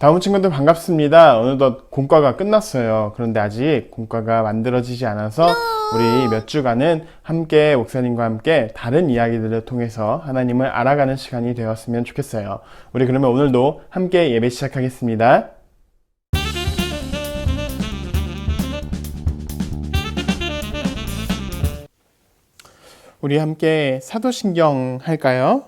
다음 친구들 반갑습니다. 어느덧 공과가 끝났어요. 그런데 아직 공과가 만들어지지 않아서 우리 몇 주간은 함께 목사님과 함께 다른 이야기들을 통해서 하나님을 알아가는 시간이 되었으면 좋겠어요. 우리 그러면 오늘도 함께 예배 시작하겠습니다. 우리 함께 사도신경 할까요?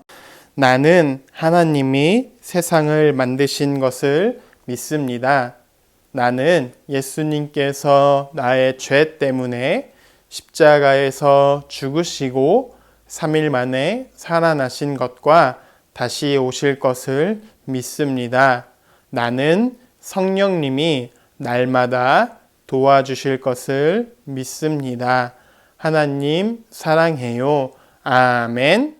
나는 하나님이 세상을 만드신 것을 믿습니다. 나는 예수님께서 나의 죄 때문에 십자가에서 죽으시고 3일 만에 살아나신 것과 다시 오실 것을 믿습니다. 나는 성령님이 날마다 도와주실 것을 믿습니다. 하나님 사랑해요. 아멘.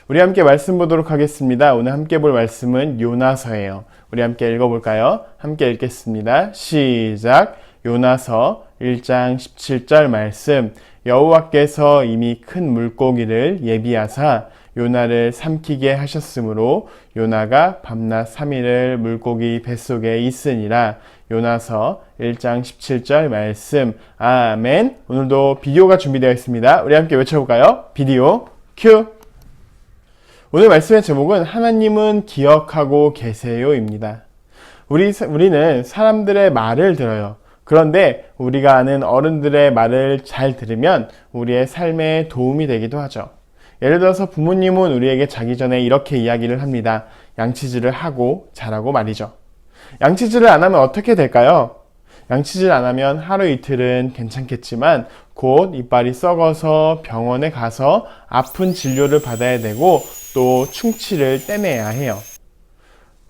우리 함께 말씀 보도록 하겠습니다. 오늘 함께 볼 말씀은 요나서예요. 우리 함께 읽어볼까요? 함께 읽겠습니다. 시작! 요나서 1장 17절 말씀. 여호와께서 이미 큰 물고기를 예비하사 요나를 삼키게 하셨으므로 요나가 밤낮 3일을 물고기 뱃속에 있으니라. 요나서 1장 17절 말씀. 아멘. 오늘도 비디오가 준비되어 있습니다. 우리 함께 외쳐볼까요? 비디오 큐! 오늘 말씀의 제목은 하나님은 기억하고 계세요입니다. 우리는 사람들의 말을 들어요. 그런데 우리가 아는 어른들의 말을 잘 들으면 우리의 삶에 도움이 되기도 하죠. 예를 들어서 부모님은 우리에게 자기 전에 이렇게 이야기를 합니다. 양치질을 하고 자라고 말이죠. 양치질을 안 하면 어떻게 될까요? 양치질 안 하면 하루 이틀은 괜찮겠지만 곧 이빨이 썩어서 병원에 가서 아픈 진료를 받아야 되고 또 충치를 떼내야 해요.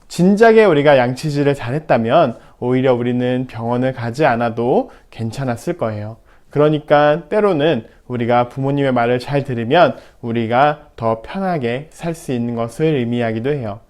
진작에 우리가 양치질을 잘했다면 오히려 우리는 병원을 가지 않아도 괜찮았을 거예요. 그러니까 때로는 우리가 부모님의 말을 잘 들으면 우리가 더 편하게 살 수 있는 것을 의미하기도 해요.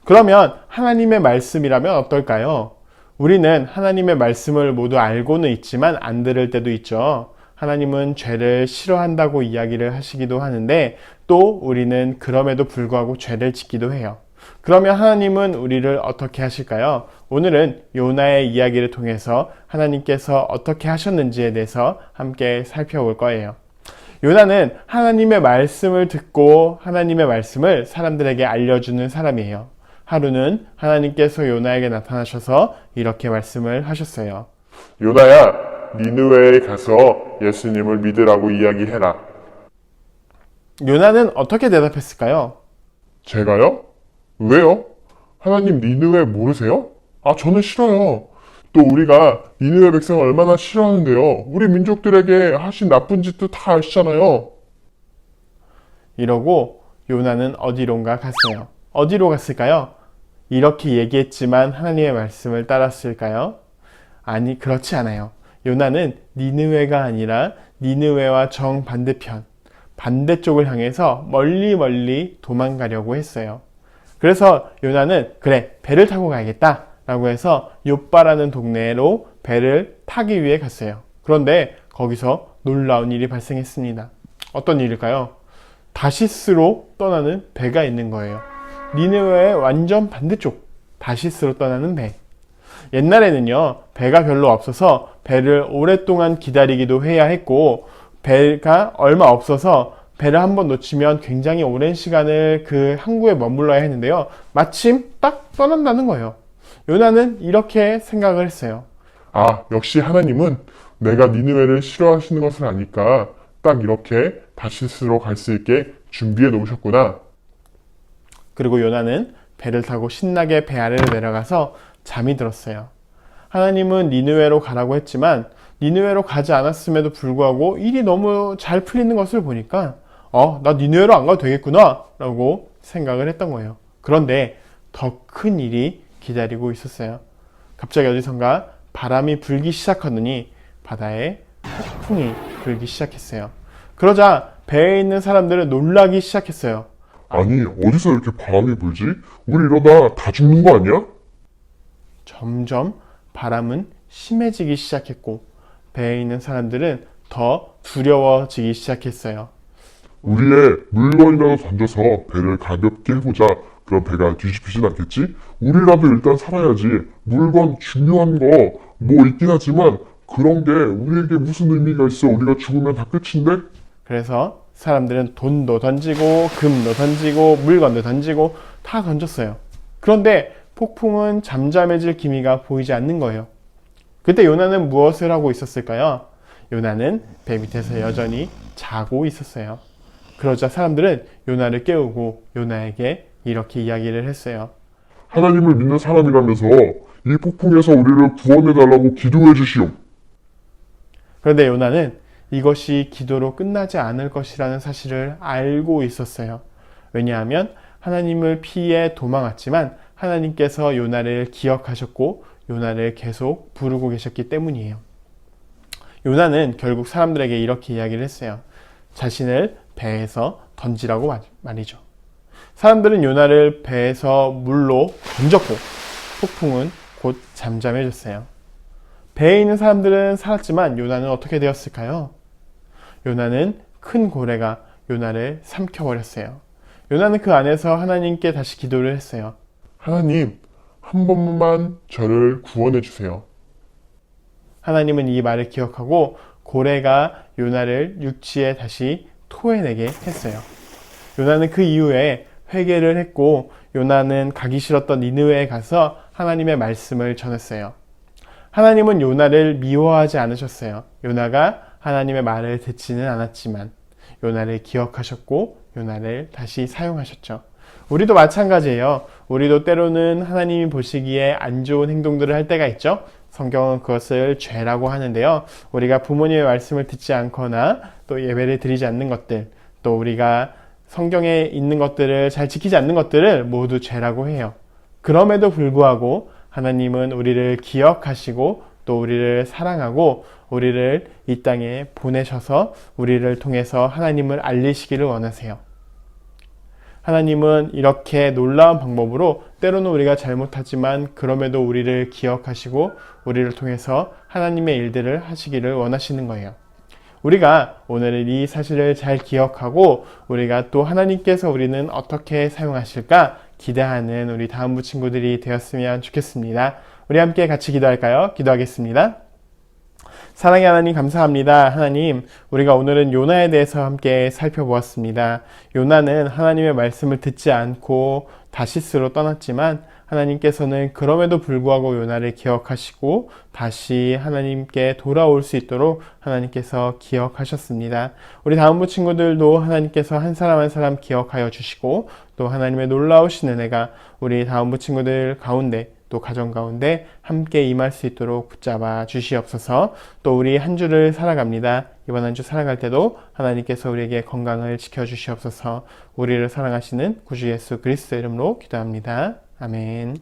그러면 하나님의 말씀이라면 어떨까요? 우리는 하나님의 말씀을 모두 알고는 있지만 안 들을 때도 있죠. 하나님은 죄를 싫어한다고 이야기를 하시기도 하는데 또 우리는 그럼에도 불구하고 죄를 짓기도 해요. 그러면 하나님은 우리를 어떻게 하실까요? 오늘은 요나의 이야기를 통해서 하나님께서 어떻게 하셨는지에 대해서 함께 살펴볼 거예요. 요나는 하나님의 말씀을 듣고 하나님의 말씀을 사람들에게 알려주는 사람이에요. 하루는 하나님께서 요나에게 나타나셔서 이렇게 말씀을 하셨어요. 요나야, 니느웨에 가서 예수님을 믿으라고 이야기해라. 요나는 어떻게 대답했을까요? 제가요? 왜요? 하나님 니느웨 모르세요? 아, 저는 싫어요. 또 우리가 니느웨 백성을 얼마나 싫어하는데요. 우리 민족들에게 하신 나쁜 짓도 다 아시잖아요. 이러고 요나는 어디론가 갔어요. 어디로 갔을까요? 이렇게 얘기했지만 하나님의 말씀을 따랐을까요? 아니, 그렇지 않아요. 요나는 니느웨가 아니라 니느웨와 정반대편, 반대쪽을 향해서 멀리 도망가려고 했어요. 그래서 요나는 그래, 배를 타고 가야겠다 라고 해서 욥바라는 동네로 배를 타기 위해 갔어요. 그런데 거기서 놀라운 일이 발생했습니다. 어떤 일일까요? 다시스로 떠나는 배가 있는 거예요. 니느웨의 완전 반대쪽, 다시스로 떠나는 배. 옛날에는요, 배가 별로 없어서 배를 오랫동안 기다리기도 해야 했고, 배가 얼마 없어서 배를 한번 놓치면 굉장히 오랜 시간을 그 항구에 머물러야 했는데요. 마침 딱 떠난다는 거예요. 요나는 이렇게 생각을 했어요. 아, 역시 하나님은 내가 니느웨를 싫어하시는 것을 아니까 딱 이렇게 다시스로 갈 수 있게 준비해 놓으셨구나. 그리고 요나는 배를 타고 신나게 배 아래로 내려가서 잠이 들었어요. 하나님은 니느웨로 가라고 했지만 니느웨로 가지 않았음에도 불구하고 일이 너무 잘 풀리는 것을 보니까 나 니느웨로 안 가도 되겠구나 라고 생각을 했던 거예요. 그런데 더 큰 일이 기다리고 있었어요. 갑자기 어디선가 바람이 불기 시작하더니 바다에 폭풍이 불기 시작했어요. 그러자 배에 있는 사람들은 놀라기 시작했어요. 아니, 어디서 이렇게 바람이 불지? 우리 이러다 다 죽는 거 아니야? 점점 바람은 심해지기 시작했고 배에 있는 사람들은 더 두려워지기 시작했어요. 우리의 물건이라도 던져서 배를 가볍게 해보자. 그럼 배가 뒤집히진 않겠지? 우리라도 일단 살아야지. 물건 중요한 거 뭐 있긴 하지만 그런 게 우리에게 무슨 의미가 있어? 우리가 죽으면 다 끝인데? 그래서 사람들은 돈도 던지고 금도 던지고 물건도 던지고 다 던졌어요. 그런데 폭풍은 잠잠해질 기미가 보이지 않는 거예요. 그때 요나는 무엇을 하고 있었을까요? 요나는 배 밑에서 여전히 자고 있었어요. 그러자 사람들은 요나를 깨우고 요나에게 이렇게 이야기를 했어요. 하나님을 믿는 사람이라면서 이 폭풍에서 우리를 구원해달라고 기도해 주시오. 그런데 요나는 이것이 기도로 끝나지 않을 것이라는 사실을 알고 있었어요. 왜냐하면 하나님을 피해 도망왔지만 하나님께서 요나를 기억하셨고 요나를 계속 부르고 계셨기 때문이에요. 요나는 결국 사람들에게 이렇게 이야기를 했어요. 자신을 배에서 던지라고 말이죠. 사람들은 요나를 배에서 물로 던졌고 폭풍은 곧 잠잠해졌어요. 배에 있는 사람들은 살았지만 요나는 어떻게 되었을까요? 요나는 큰 고래가 요나를 삼켜버렸어요. 요나는 그 안에서 하나님께 다시 기도를 했어요. 하나님, 한 번만 저를 구원해 주세요. 하나님은 이 말을 기억하고 고래가 요나를 육지에 다시 토해내게 했어요. 요나는 그 이후에 회개를 했고 요나는 가기 싫었던 니느웨에 가서 하나님의 말씀을 전했어요. 하나님은 요나를 미워하지 않으셨어요. 요나가 하나님의 말을 듣지는 않았지만 요나를 기억하셨고 요나를 다시 사용하셨죠. 우리도 마찬가지예요. 우리도 때로는 하나님이 보시기에 안 좋은 행동들을 할 때가 있죠. 성경은 그것을 죄라고 하는데요. 우리가 부모님의 말씀을 듣지 않거나 또 예배를 드리지 않는 것들, 또 우리가 성경에 있는 것들을 잘 지키지 않는 것들을 모두 죄라고 해요. 그럼에도 불구하고 하나님은 우리를 기억하시고 또 우리를 사랑하고 우리를 이 땅에 보내셔서 우리를 통해서 하나님을 알리시기를 원하세요. 하나님은 이렇게 놀라운 방법으로 때로는 우리가 잘못하지만 그럼에도 우리를 기억하시고 우리를 통해서 하나님의 일들을 하시기를 원하시는 거예요. 우리가 오늘은 이 사실을 잘 기억하고 우리가 또 하나님께서 우리는 어떻게 사용하실까 기대하는 우리 다음부 친구들이 되었으면 좋겠습니다. 우리 함께 같이 기도할까요? 기도하겠습니다. 사랑의 하나님 감사합니다. 하나님, 우리가 오늘은 요나에 대해서 함께 살펴보았습니다. 요나는 하나님의 말씀을 듣지 않고 다시스로 떠났지만 하나님께서는 그럼에도 불구하고 요나를 기억하시고 다시 하나님께 돌아올 수 있도록 하나님께서 기억하셨습니다. 우리 다음부 친구들도 하나님께서 한 사람 한 사람 기억하여 주시고 또 하나님의 놀라우신 은혜가 우리 다음부 친구들 가운데 또 가정 가운데 함께 임할 수 있도록 붙잡아 주시옵소서. 또 우리 한 주를 살아갑니다. 이번 한 주 살아갈 때도 하나님께서 우리에게 건강을 지켜주시옵소서. 우리를 사랑하시는 구주 예수 그리스도 이름으로 기도합니다. 아멘.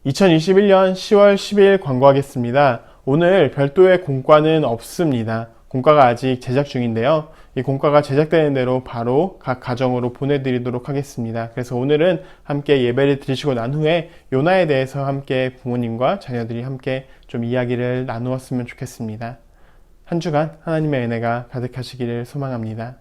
2021년 10월 10일 광고하겠습니다. 오늘 별도의 공과는 없습니다. 공과가 아직 제작 중인데요. 이 공과가 제작되는 대로 바로 각 가정으로 보내드리도록 하겠습니다. 그래서 오늘은 함께 예배를 드리시고 난 후에 요나에 대해서 함께 부모님과 자녀들이 함께 좀 이야기를 나누었으면 좋겠습니다. 한 주간 하나님의 은혜가 가득하시기를 소망합니다.